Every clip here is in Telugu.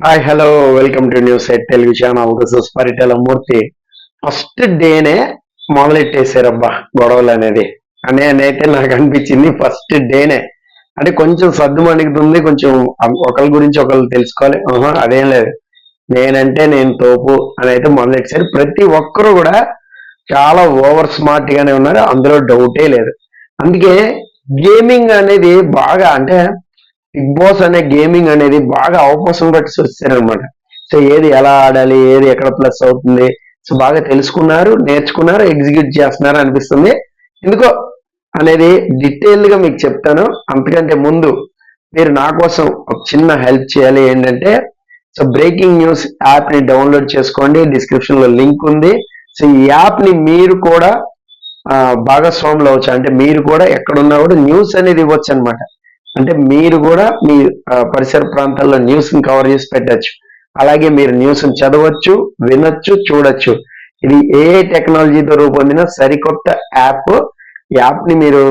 Hi hello welcome to news at Telugu channel. This is Paritala Murthy. First డేనే మొదలెట్టేశారబ్బా గొడవలు అనేది అయితే నాకు అనిపించింది. ఫస్ట్ డేనే అంటే కొంచెం సర్దు మణిగుతుంది, కొంచెం ఒకరి గురించి ఒకరు తెలుసుకోవాలి. అదేం లేదు, నేనంటే నేను తోపు అని అయితే మొదలెట్టేశారు. ప్రతి ఒక్కరు కూడా చాలా ఓవర్ స్మార్ట్ గానే ఉన్నారు, అందులో డౌటే లేదు. అందుకే గేమింగ్ అనేది బాగా అంటే బిగ్ బాస్ అనే గేమింగ్ అనేది బాగా అవకాశం పట్టి వచ్చారనమాట. సో ఏది ఎలా ఆడాలి, ఏది ఎక్కడ ప్లస్ అవుతుంది, సో బాగా తెలుసుకున్నారు, నేర్చుకున్నారు, ఎగ్జిక్యూట్ చేస్తున్నారు అనిపిస్తుంది. ఎందుకో అనేది డీటెయిల్ గా మీకు చెప్తాను. అంతకంటే ముందు మీరు నా కోసం ఒక చిన్న హెల్ప్ చేయాలి. ఏంటంటే సో బ్రేకింగ్ న్యూస్ యాప్ ని డౌన్లోడ్ చేసుకోండి, డిస్క్రిప్షన్ లో లింక్ ఉంది. సో ఈ యాప్ ని మీరు కూడా భాగస్వాములు అవ్వచ్చు. అంటే మీరు కూడా ఎక్కడున్నా కూడా న్యూస్ అనేది ఇవ్వచ్చు అనమాట. అంటే మీరు కూడా మీ పరిసర ప్రాంతాల్లో న్యూస్ ని కవర్ చేసి పెట్టచ్చు. అలాగే మీరు న్యూస్ ని చదవచ్చు, వినొచ్చు, చూడొచ్చు. ఇది ఏ టెక్నాలజీతో రూపొందిన సరికొత్త యాప్ ని మీరు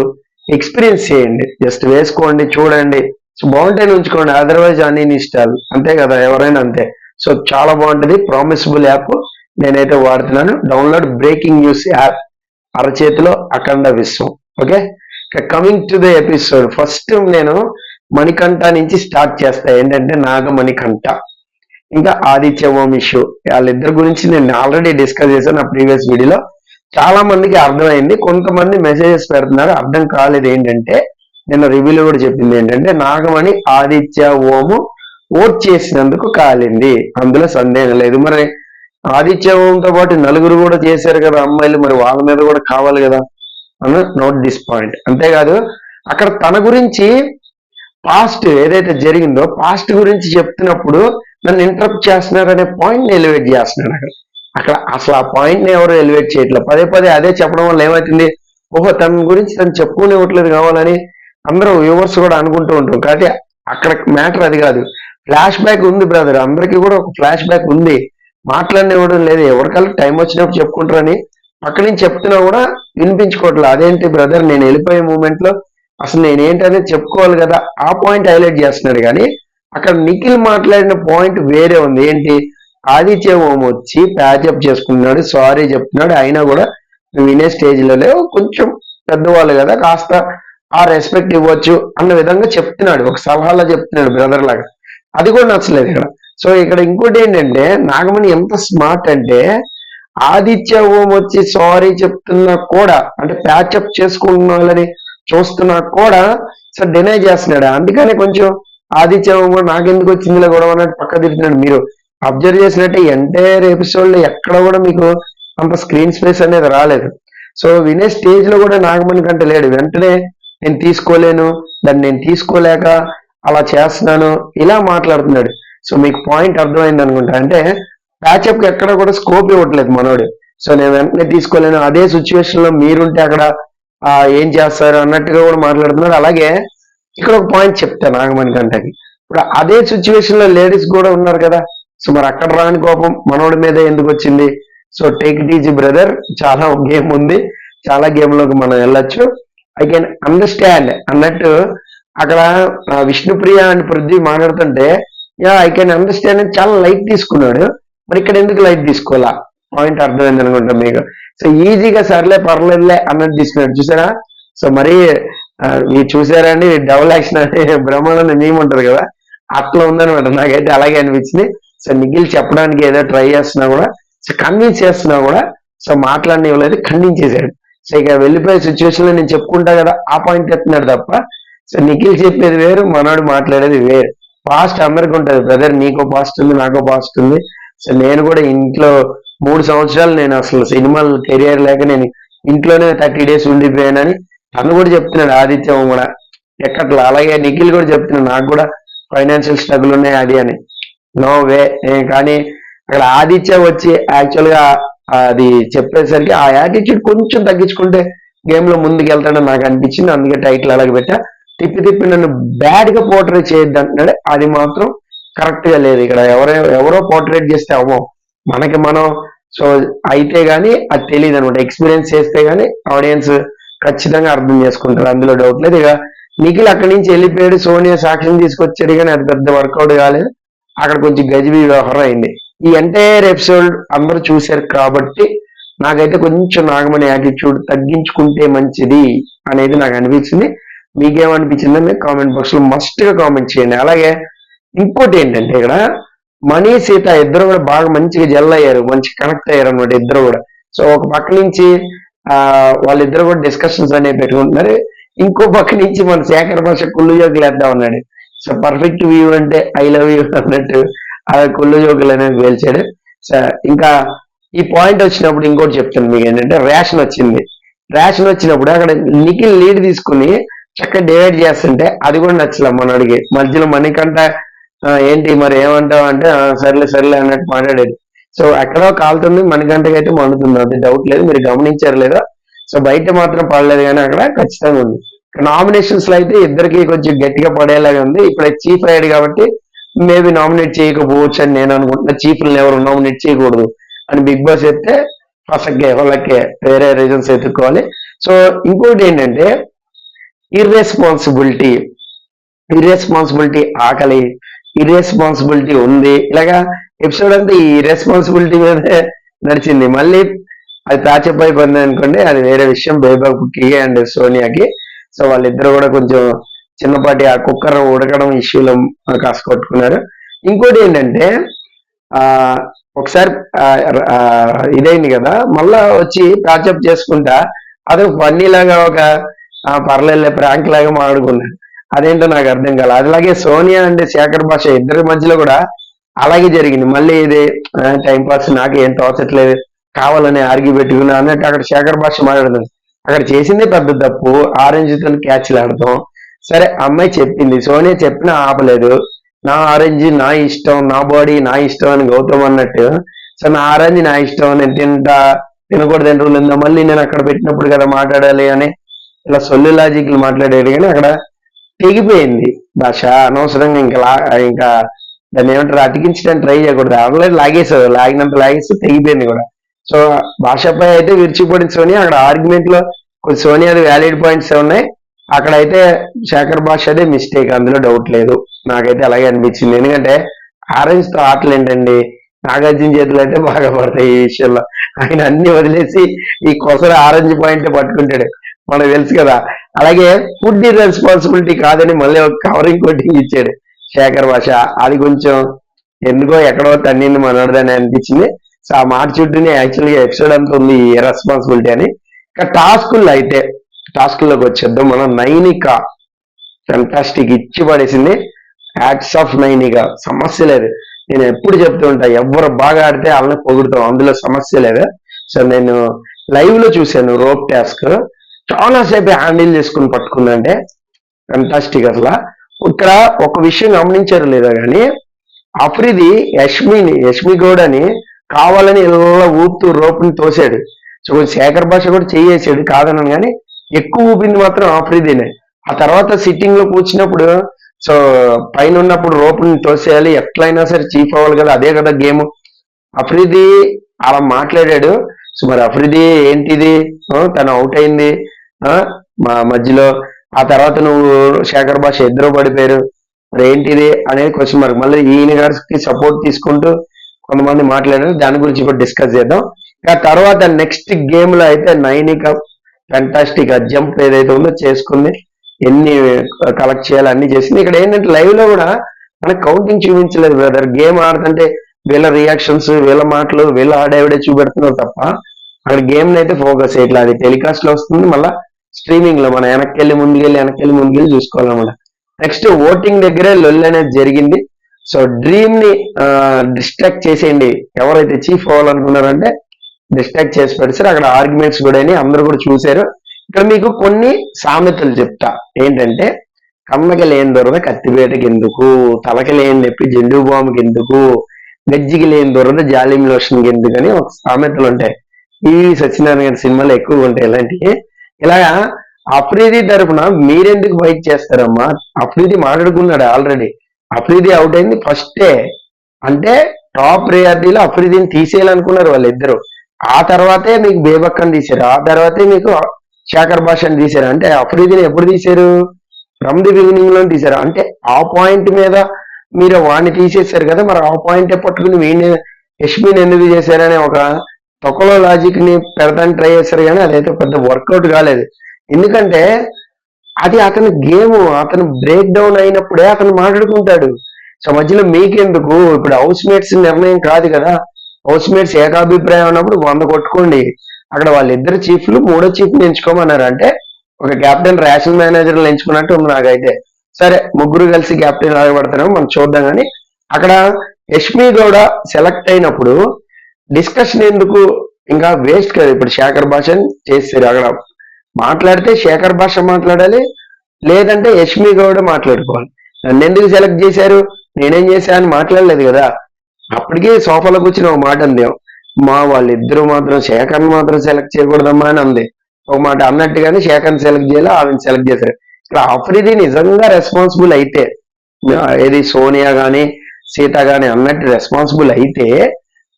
ఎక్స్పీరియన్స్ చేయండి. జస్ట్ వేసుకోండి, చూడండి. సో బాగుంటేనే ఉంచుకోండి, అదర్వైజ్ అన్ఇన్స్టాల్. అంతే కదా, ఎవరైనా అంతే. సో చాలా బాగుంటుంది, ప్రామిసబుల్ యాప్. నేనైతే వాడుతున్నాను. Download breaking news app. అరచేతిలో అఖండ విశ్వం. Okay, coming to the episode. First నేను మణికంఠ నుంచి స్టార్ట్ చేస్తా. ఏంటంటే నాగమణికంఠ ఇంకా ఆదిత్య ఓం ఇష్యూ, వాళ్ళిద్దరి గురించి నేను ఆల్రెడీ డిస్కస్ చేశాను నా ప్రీవియస్ వీడియోలో. చాలా మందికి అర్థమైంది, కొంతమంది మెసేజెస్ పెడుతున్నారు అర్థం కాలేదు. ఏంటంటే నేను రివ్యూలో కూడా చెప్పింది ఏంటంటే నాగమణి ఆదిత్య ఓము ఓట్ చేసినందుకు కాలింది, అందులో సందేహం లేదు. మరి ఆదిత్య ఓంతో పాటు నలుగురు కూడా చేశారు కదా అమ్మాయిలు, మరి వాళ్ళ మీద కూడా కావాలి కదా అన్న నోట్ దిస్ పాయింట్. అంతేకాదు అక్కడ తన గురించి పాస్ట్ ఏదైతే జరిగిందో పాస్ట్ గురించి చెప్తున్నప్పుడు నన్ను ఇంటరప్ట్ చేస్తున్నారు అనే పాయింట్ ని ఎలివేట్ చేస్తున్నాడు. అక్కడ అసలు ఆ పాయింట్ ని ఎవరు ఎలివేట్ చేయట్లేదు. పదే పదే అదే చెప్పడం వల్ల ఏమవుతుంది, ఓహో తన గురించి తను చెప్పుకునేవట్లేదు కావాలని అందరూ వ్యూవర్స్ కూడా అనుకుంటూ ఉంటాం. కాబట్టి అక్కడ మ్యాటర్ అది కాదు. ఫ్లాష్ బ్యాక్ ఉంది బ్రదర్, అందరికీ కూడా ఒక ఫ్లాష్ బ్యాక్ ఉంది. మాట్లాడినివ్వడం లేదు, ఎవరికల్లా టైం వచ్చినప్పుడు చెప్పుకుంటారని పక్క నుంచి చెప్తున్నా కూడా వినిపించుకోవట్లేదు. అదేంటి బ్రదర్, నేను వెళ్ళిపోయే మూమెంట్ లో అసలు నేనేంటనేది చెప్పుకోవాలి కదా, ఆ పాయింట్ హైలైట్ చేస్తున్నాడు. కానీ అక్కడ నిఖిల్ మాట్లాడిన పాయింట్ వేరే ఉంది. ఏంటి, ఆదిత్య ఓం వచ్చి ప్యాచప్ చేసుకున్నాడు, సారీ చెప్తున్నాడు, అయినా కూడా వినే స్టేజ్ లో లేవు, కొంచెం పెద్దవాళ్ళు కదా, కాస్త ఆ రెస్పెక్ట్ ఇవ్వచ్చు అన్న విధంగా చెప్తున్నాడు, ఒక సలహాలో చెప్తున్నాడు బ్రదర్ లాగా. అది కూడా నచ్చలేదు ఇక్కడ. సో ఇక్కడ ఇంకోటి ఏంటంటే నాగమణి ఎంత స్మార్ట్ అంటే ఆదిత్య ఓం వచ్చి సారీ చెప్తున్నా కూడా, అంటే ప్యాచప్ చేసుకుంటున్నాలని చూస్తున్నా కూడా సార్ డినై చేస్తున్నాడు. అందుకని కొంచెం ఆదిత్య ఓం కూడా నాకెందుకు వచ్చిందిలా గొడవ అన్నట్టు పక్క తిరుగుతున్నాడు. మీరు అబ్జర్వ్ చేసినట్టే ఎంటైర్ ఎపిసోడ్ లో ఎక్కడ కూడా మీకు అంత స్క్రీన్ స్పేస్ అనేది రాలేదు. సో వినే స్టేజ్ లో కూడా నాగమణి కంటే లేడు. వెంటనే నేను తీసుకోలేను, దాన్ని నేను తీసుకోలేక అలా చేస్తున్నాను, ఇలా మాట్లాడుతున్నాడు. సో మీకు పాయింట్ అర్థమైంది అనుకుంటా. అంటే ప్యాచప్ కి ఎక్కడ కూడా స్కోప్ ఇవ్వట్లేదు మనోడు. సో నేను వెంటనే తీసుకోలేను, అదే సిచ్యువేషన్ లో మీరుంటే అక్కడ ఏం చేస్తారు అన్నట్టుగా కూడా మాట్లాడుతున్నారు. అలాగే ఇక్కడ ఒక పాయింట్ చెప్తాను నాగమణి కంటకి. ఇప్పుడు అదే సిచ్యువేషన్ లో లేడీస్ కూడా ఉన్నారు కదా. సో మరి అక్కడ రాని కోపం మనోడి మీద ఎందుకు వచ్చింది? So take it easy brother, చాలా గేమ్ ఉంది, చాలా గేమ్ లోకి మనం వెళ్ళొచ్చు. ఐ కెన్ అండర్స్టాండ్ అన్నట్టు అక్కడ విష్ణుప్రియ అని పృథ్వీ మాట్లాడుతుంటే ఐ కెన్ అండర్స్టాండ్ అని చాలా లైట్ తీసుకున్నాడు. మరి ఇక్కడ ఎందుకు లైట్ తీసుకోవాలా? పాయింట్ అర్థమైంది అనుకుంటా మీకు. సో ఈజీగా సర్లే పర్లేదులే అన్నట్టు తీసుకున్నాడు, చూసారా? సో మరి మీరు చూసారా అండి, డబుల్ యాక్షన్ అంటే బ్రహ్మాండం మేము ఉంటారు కదా, అట్లా ఉందనమాట. నాకైతే అలాగే అనిపించింది. సో నిఖిల్ చెప్పడానికి ఏదో ట్రై చేస్తున్నా కూడా, సో కన్విన్స్ చేస్తున్నా కూడా, సో మాట్లాడనివ్వలేదు, ఖండించేశాడు. సో ఇక వెళ్ళిపోయే సిచ్యువేషన్ లో నేను చెప్పుకుంటా కదా, ఆ పాయింట్ ఎత్తున్నాడు తప్ప. సో నిఖిల్ చెప్పేది వేరు, మనోడు మాట్లాడేది వేరు. పాస్ట్ అందరికి ఉంటుంది బ్రదర్, నీకో పాస్ట్ ఉంది, నాకో పాస్ట్ ఉంది. సో నేను కూడా ఇంట్లో 3 సంవత్సరాలు నేను అసలు సినిమాలు కెరియర్ లేక నేను ఇంట్లోనే 30 days ఉండిపోయానని తను కూడా చెప్తున్నాడు, ఆదిత్యం కూడా ఎక్కట్లా. అలాగే నిఖిల్ కూడా చెప్తున్నాడు, నాకు కూడా ఫైనాన్షియల్ స్ట్రగుల్ ఉన్నాయి అది అని. No way. కానీ అక్కడ ఆదిత్య వచ్చి యాక్చువల్ గా అది చెప్పేసరికి ఆ యాటిట్యూడ్ కొంచెం తగ్గించుకుంటే గేమ్ లో ముందుకు వెళ్తాడని నాకు అనిపించింది. అందుకే టైటిల్ అలాగే పెట్టా. తిప్పి నన్ను బ్యాడ్ గా పోర్ట్రేట్ చేయొద్దు అంటున్నాడు, అది మాత్రం కరెక్ట్ గా లేదు. ఇక్కడ ఎవరో పోర్ట్రేట్ చేస్తే అవ్వం, మనకి మనం. సో అయితే గానీ అది తెలియదు అనమాట, ఎక్స్పీరియన్స్ చేస్తే గానీ ఆడియన్స్ ఖచ్చితంగా అర్థం చేసుకుంటారు, అందులో డౌట్ లేదు. ఇక నిఖిల్ అక్కడి నుంచి వెళ్ళిపోయాడు, సోనియా సాక్ష్యం తీసుకొచ్చాడు, కానీ అది పెద్ద వర్కౌట్ కాలేదు. అక్కడ కొంచెం గజిబి వ్యవహారం అయింది. ఈ ఎంటైర్ ఎపిసోడ్ అందరూ చూశారు కాబట్టి నాకైతే కొంచెం నాగమణి యాటిట్యూడ్ తగ్గించుకుంటే మంచిది అనేది నాకు అనిపించింది. మీకేమనిపించిందని కామెంట్ బాక్స్ లో మస్ట్ గా కామెంట్ చేయండి. అలాగే ఇంకోటి ఏంటంటే ఇక్కడ మణి సీత ఇద్దరు కూడా బాగా మంచిగా జెల్ అయ్యారు, మంచి కనెక్ట్ అయ్యారు అనమాట ఇద్దరు కూడా. సో ఒక పక్క నుంచి వాళ్ళిద్దరు కూడా డిస్కషన్స్ అనేవి పెట్టుకుంటున్నారు, ఇంకో పక్క నుంచి మన శేఖర్ భాష కుళ్ళు జోకులు వేద్దాం అన్నాడు. సో పర్ఫెక్ట్ వ్యూ అంటే ఐ లవ్ యూ అన్నట్టు ఆ కుళ్ళు జోకులు అనేవి పేల్చాడు. సో ఇంకా ఈ పాయింట్ వచ్చినప్పుడు ఇంకోటి చెప్తాను మీకు ఏంటంటే రేషన్ వచ్చింది. రేషన్ వచ్చినప్పుడు అక్కడ నిఖిల్ లీడ్ తీసుకుని చక్కగా డివైడ్ చేస్తుంటే అది కూడా నచ్చలే మనోడికి. మధ్యలో మణికంఠ ఏంటి మరి ఏమంటావు అంటే సర్లే సర్లే అన్నట్టు మాట్లాడేది. సో ఎక్కడో కాలుతుంది, మణికంఠకి అయితే మండుతుంది, అది డౌట్ లేదు, మీరు గమనించారు లేదా. సో బయట మాత్రం పడలేదు కానీ అక్కడ ఖచ్చితంగా ఉంది. నామినేషన్స్ లో అయితే ఇద్దరికి కొంచెం గట్టిగా పడేలాగా ఉంది. ఇప్పుడు చీఫ్ అయ్యాడు కాబట్టి మేబీ నామినేట్ చేయకపోవచ్చు అని నేను అనుకుంటున్నా. చీఫ్లను ఎవరు నామినేట్ చేయకూడదు అని బిగ్ బాస్ చెప్తే ఫసక్కే వాళ్ళకే వేరే రీజన్స్ ఎత్తుక్కోవాలి. సో ఇంకోటి ఏంటంటే ఇర్రెస్పాన్సిబిలిటీ ఆకలి, ఇర్రెస్పాన్సిబిలిటీ ఉంది, ఇలాగా ఎపిసోడ్ అంతా ఈ ఇర్రెస్పాన్సిబిలిటీ మీదే నడిచింది. మళ్ళీ అది ప్యాచప్ అయిపోయింది అనుకోండి, అది వేరే విషయం బేబాబుకి అండ్ సోనియాకి. సో వాళ్ళిద్దరు కూడా కొంచెం చిన్నపాటి ఆ కుక్కర్ ఉడకడం ఇష్యూలో కాసు కొట్టుకున్నారు. ఇంకోటి ఏంటంటే ఒకసారి ఇదైంది కదా, మళ్ళా వచ్చి ప్యాచప్ చేసుకుంటా అది ఫన్నీ లాగా ఒక పర్లేదు ప్రాంక్ లాగా మాట్లాడుకున్నారు. అదేంటో నాకు అర్థం కాదు. అలాగే సోనియా అండ్ శేఖర్ భాష ఇద్దరి మధ్యలో కూడా అలాగే జరిగింది. మళ్ళీ ఇది టైం పాస్, నాకు ఏం తోచట్లేదు, కావాలని ఆర్గ్యూ పెట్టుకున్నా అన్నట్టు అక్కడ శేఖర్ భాష మాట్లాడుతుంది. అక్కడ చేసిందే పెద్ద తప్పు, ఆరెంజ్ తో క్యాచ్లు ఆడతాం. సరే అమ్మాయి చెప్పింది, సోనియా చెప్పినా ఆపలేదు. నా ఆరెంజ్ నా ఇష్టం, నా బాడీ నా ఇష్టం అని గౌతమ్ అన్నట్టు. సో నా ఆరెంజ్ నా ఇష్టం, నేను తినకూడదు రూల్ ఉందా, మళ్ళీ నేను అక్కడ పెట్టినప్పుడు కదా మాట్లాడాలి అని ఇలా సొల్లు లాజిక్లు మాట్లాడేది. కానీ అక్కడ తెగిపోయింది భాష. అనవసరంగా ఇంకా దాన్ని ఏమంటారు అతికించడానికి ట్రై చేయకూడదు. ఆల్రెడీ లాగినంత లాగేసి తెగిపోయింది కూడా. సో భాషపై అయితే విరిచిపడింది సోనియా. అక్కడ ఆర్గ్యుమెంట్ లో కొంచెం సోనియాది వ్యాలిడ్ పాయింట్స్ ఉన్నాయి, అక్కడైతే శేఖర్ భాష అదే మిస్టేక్, అందులో డౌట్ లేదు. నాకైతే అలాగే అనిపించింది. ఎందుకంటే ఆరెంజ్ తో ఆటలు ఏంటండి, నాగార్జున చేతులు అయితే బాగా పడతాయి ఈ విషయంలో. ఆయన అన్ని వదిలేసి ఈ కొసర ఆరెంజ్ పాయింట్ పట్టుకుంటాడు, మనకు తెలుసు కదా. అలాగే ఫుడ్ రెస్పాన్సిబిలిటీ కాదని మళ్ళీ ఒక కవరింగ్ కోటింగ్ ఇచ్చాడు శేఖర్ భాష. అది కొంచెం ఎందుకో ఎక్కడో తన్నింది మనోడదని అనిపించింది. సో ఆ మాట చుట్టూనే యాక్చువల్గా ఎపిసోడ్ అంతా ఉంది ఈ రెస్పాన్సిబిలిటీ అని. ఇంకా టాస్కుల్లోకి వచ్చేద్దాం. మనం నైనిక ఫెంటాస్టిక్ ఇచ్చి పడేసింది. హ్యాట్స్ ఆఫ్ నైనిక, సమస్య లేదు. నేను ఎప్పుడు చెప్తూ ఉంటా, ఎవరు బాగా ఆడితే వాళ్ళని పొగుడుతాం, అందులో సమస్య లేదు. సో నేను లైవ్ లో చూశాను రోప్ టాస్క్, చాలాసేపు హ్యాండిల్ చేసుకుని పట్టుకుందంటే ఫెంటాస్టిక్. అసలు ఇక్కడ ఒక విషయం గమనించారు లేదా కానీ, అఫ్రిది యష్మి గౌడని కావాలని ఇలా ఊపుతూ రోప్ని తోసాడు. సో శేఖర్ భాష కూడా చేయేసాడు కాదన్నాను, కానీ ఎక్కువ ఊపింది మాత్రం ఆఫ్రిదీనే. ఆ తర్వాత సిట్టింగ్ లో కూర్చున్నప్పుడు సో పైన ఉన్నప్పుడు రోప్ని తోసేయాలి, ఎట్లయినా సరే చీఫ్ అవ్వాలి కదా, అదే కదా గేమ్. అఫ్రిది అలా మాట్లాడాడు. సో మరి అఫ్రిది ఏంటిది, తను అవుట్ అయింది మా మధ్యలో, ఆ తర్వాత నువ్వు శేఖర్ భాష ఇద్దరు పడిపోయారు, మరి ఏంటిది అనేది క్వశ్చన్ మార్క్. మళ్ళీ ఈయన గారికి సపోర్ట్ తీసుకుంటూ కొంతమంది మాట్లాడారు, దాని గురించి ఇప్పుడు డిస్కస్ చేద్దాం. ఆ తర్వాత నెక్స్ట్ గేమ్ లో అయితే నైనిక ఫెంటాస్టిక్ జంప్ ఏదైతే ఉందో చేసుకుంది, ఎన్ని కలెక్ట్ చేయాలి అన్ని చేసింది. ఇక్కడ ఏంటంటే లైవ్ లో కూడా మనకు కౌంటింగ్ చూపించలేదు బ్రదర్. గేమ్ ఆడుతుంటే వీళ్ళ రియాక్షన్స్, వీళ్ళ మాటలు, వీళ్ళ ఆడేవిడే చూపెడుతున్నారు తప్ప అక్కడ గేమ్ అయితే ఫోకస్ చేయట్లా. అది టెలికాస్ట్ లో వస్తుంది, మళ్ళీ స్ట్రీమింగ్ లో మనం వెనక్కి ముందుకెళ్ళి చూసుకోవాలన్నమాట. నెక్స్ట్ ఓటింగ్ దగ్గరే లొల్లి అనేది జరిగింది. సో డ్రీమ్ ని డిస్ట్రాక్ట్ చేసేయండి, ఎవరైతే చీఫ్ అవ్వాలనుకున్నారంటే డిస్ట్రాక్ట్ చేసి పెడతారు. అక్కడ ఆర్గ్యుమెంట్స్ కూడా అందరూ కూడా చూశారు. ఇక్కడ మీకు కొన్ని సామెతలు చెప్తా. ఏంటంటే కమ్మకి లేని దొరద కత్తిపేటకి ఎందుకు, తలకి లేని నొప్పి జెండు బాంబుకి ఎందుకు, గజ్జికి లేని దొరద జాలిం లోషన్కి ఎందుకు అని ఒక సామెతలు ఉంటాయి. ఈ సత్యనారాయణ గారి సినిమాలో ఎక్కువగా ఉంటాయి ఇలాంటివి. ఇలాగా అఫ్రీది తరఫున మీరెందుకు ఫైట్ చేస్తారమ్మా? అఫ్రీది మాట్లాడుకున్నాడు ఆల్రెడీ, అఫ్రీది అవుట్ అయింది ఫస్టే. అంటే టాప్ ప్రియారిటీలో అఫ్రీదిని తీసేయాలనుకున్నారు వాళ్ళిద్దరు. ఆ తర్వాతే మీకు బేబక్కని తీశారు, ఆ తర్వాతే మీకు శేఖర్ భాషని తీశారు. అంటే అఫ్రీదిని ఎప్పుడు తీశారు? ఫ్రమ్ ది బిగినింగ్ లో తీశారు. అంటే ఆ పాయింట్ మీద మీరు వాడిని తీసేశారు కదా, మరి ఆ పాయింటే పట్టుకుని వీడిని యష్మిని ఎందుకు చేశారనే ఒక తొక్కలో లాజిక్ ని పెడతానికి ట్రై చేశారు, కానీ అదైతే పెద్ద వర్కౌట్ కాలేదు. ఎందుకంటే అది అతని గేమ్, అతను బ్రేక్ డౌన్ అయినప్పుడే అతను మాట్లాడుకుంటాడు. సో మధ్యలో మీకెందుకు? ఇప్పుడు హౌస్ మేట్స్ నిర్ణయం కాదు కదా, హౌస్ మేట్స్ ఏకాభిప్రాయం ఉన్నప్పుడు 100 కొట్టుకోండి. అక్కడ వాళ్ళిద్దరు చీఫ్లు మూడో చీఫ్ ని ఎంచుకోమన్నారు. అంటే ఒక కెప్టెన్ రేషన్ మేనేజర్లు ఎంచుకున్నట్టు ఉంది నాకైతే. సరే ముగ్గురు కలిసి కెప్టెన్ లాగబడతారేమో మనం చూద్దాం. కానీ అక్కడ యష్మి గౌడ సెలెక్ట్ అయినప్పుడు డిస్కషన్ ఎందుకు, ఇంకా వేస్ట్ కదా. ఇప్పుడు శేఖర్ భాషని చేస్తారు, అక్కడ మాట్లాడితే శేఖర్ భాష మాట్లాడాలి, లేదంటే యష్మి గౌడ మాట్లాడుకోవాలి. నన్ను ఎందుకు సెలెక్ట్ చేశారు, నేనేం చేశా అని మాట్లాడలేదు కదా. అప్పటికే సోఫాలో కూర్చుని ఒక మాట అందేం, మా వాళ్ళిద్దరూ మాత్రం శేఖర్ని మాత్రం సెలెక్ట్ చేయకూడదమ్మా అని అంది. ఒక మాట అన్నట్టుగానే శేఖర్ని సెలెక్ట్ చేయాలి, ఆమెను సెలెక్ట్ చేశారు. ఇక్కడ ఆఫ్రిది నిజంగా రెస్పాన్సిబుల్ అయితే, ఏది సోనియా గాని సీత గాని అన్నట్టు రెస్పాన్సిబుల్ అయితే,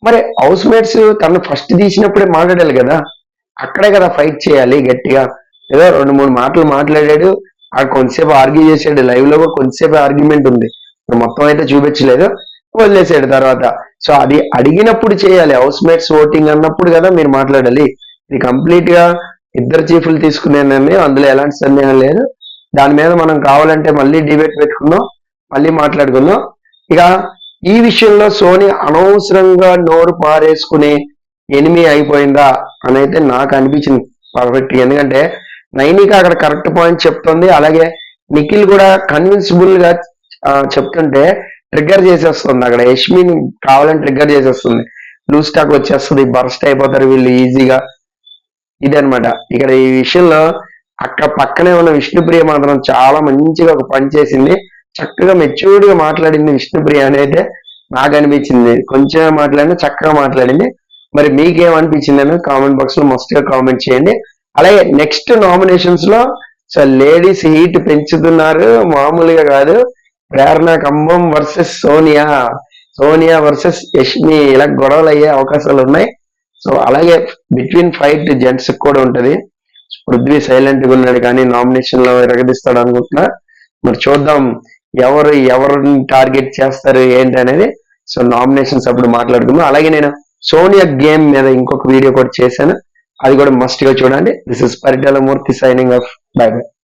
మరి హౌస్ మేట్స్ తను ఫస్ట్ తీసినప్పుడే మాట్లాడాలి కదా. అక్కడే కదా ఫైట్ చేయాలి గట్టిగా. ఏదో 2-3 మాటలు మాట్లాడాడు, ఆ కొంతసేపు ఆర్గ్యూ చేసాడు. లైవ్ లో కొంతసేపు ఆర్గ్యుమెంట్ ఉంది, మొత్తం అయితే చూపించలేదు, వదిలేసాడు తర్వాత. సో అది అడిగినప్పుడు చేయాలి, హౌస్ మేట్స్ ఓటింగ్ అన్నప్పుడు కదా మీరు మాట్లాడాలి. ఇది కంప్లీట్ గా ఇద్దరు చీఫ్లు తీసుకునే నిర్ణయం, అందులో ఎలాంటి సందేహం లేదు. దాని మీద మనం కావాలంటే మళ్ళీ డిబేట్ పెట్టుకుందాం, మళ్ళీ మాట్లాడుకుందాం. ఇక ఈ విషయంలో సోని అనవసరంగా నోరు పారేసుకుని ఎనిమి అయిపోయిందా అని అయితే నాకు అనిపించింది పర్ఫెక్ట్. ఎందుకంటే నైనిక అక్కడ కరెక్ట్ పాయింట్ చెప్తుంది, అలాగే నిఖిల్ కూడా కన్విన్సిబుల్ గా చెప్తుంటే ట్రిగ్గర్ చేసేస్తుంది. అక్కడ యష్మిని కావాలని ట్రిగ్గర్ చేసేస్తుంది, లూజ్ స్టాక్ వచ్చేస్తుంది, బర్స్ట్ అయిపోతారు వీళ్ళు ఈజీగా. ఇదనమాట ఇక్కడ ఈ విషయంలో. అక్కడ పక్కనే ఉన్న విష్ణుప్రియ మాత్రం చాలా మంచిగా ఒక పని చేసింది, చక్కగా మెచ్యూర్డ్ గా మాట్లాడింది విష్ణుప్రియ అని అయితే నాకు అనిపించింది. కొంచెం మాట్లాడినా చక్కగా మాట్లాడింది. మరి మీకేమనిపించింది అని కామెంట్ బాక్స్ లో మస్ట్ గా కామెంట్ చేయండి. అలాగే నెక్స్ట్ నామినేషన్స్ లో సో లేడీస్ హీట్ పెంచుతున్నారు, మామూలుగా కాదు. ప్రేరణ కంబం వర్సెస్ సోనియా, సోనియా వర్సెస్ యష్మి, ఇలా గొడవలు అయ్యే అవకాశాలు ఉన్నాయి. సో అలాగే బిట్వీన్ ఫైట్ జెంట్స్ కూడా ఉంటది. పృథ్వీ సైలెంట్ గా ఉన్నాడు కానీ నామినేషన్ లో ఎరగదీస్తాడు అనుకుంటున్నా. మరి చూద్దాం ఎవరిని టార్గెట్ చేస్తారు ఏంటి అనేది. సో నామినేషన్స్ అప్పుడు మాట్లాడుకుందాం. అలాగే నేను సోనియా గేమ్ మీద ఇంకొక వీడియో కూడా చేశాను, అది కూడా మస్ట్ గా చూడండి. This is Paritala Murthy signing off, by by.